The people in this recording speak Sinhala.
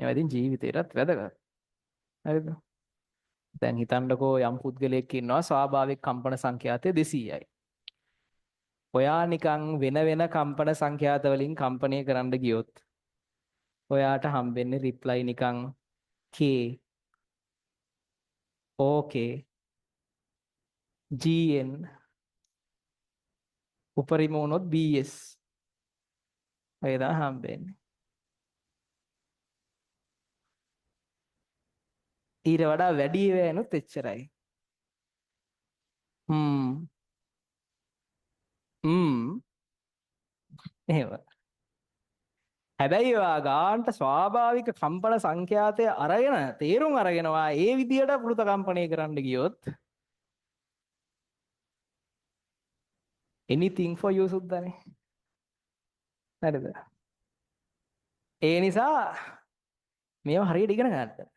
මේවා ඉතින් ජීවිතේටත් වැදගත්. හරිද? දැන් හිතන්නකෝ යම් පුද්ගලයෙක් ඉන්නවා ස්වාභාවික කම්පන සංඛ්‍යාතය 200යි. ඔයා නිකන් වෙන වෙන කම්පන සංඛ්‍යාත වලින් කම්පණය කරන්න ගියොත් ඔයාට හම්බෙන්නේ රිප්ලයි නිකන් K, OK, GN, උපරිම වුණොත් BS. ඔය තමයි හම්බෙන්නේ. ඊට වඩා වැඩි වෙනුත් එච්චරයි. හ්ම්. එහෙම. හැබැයි ඔයා ගාන්ට ස්වාභාවික කම්පන සංඛ්‍යාතය අරගෙන තේරුම් අරගෙනවා ඒ විදියට පෘත කම්පණය කරන්න ගියොත් anything for you සුද්දානේ. හරිද? ඒ නිසා මේවා හරියට ඉගෙන ගන්න.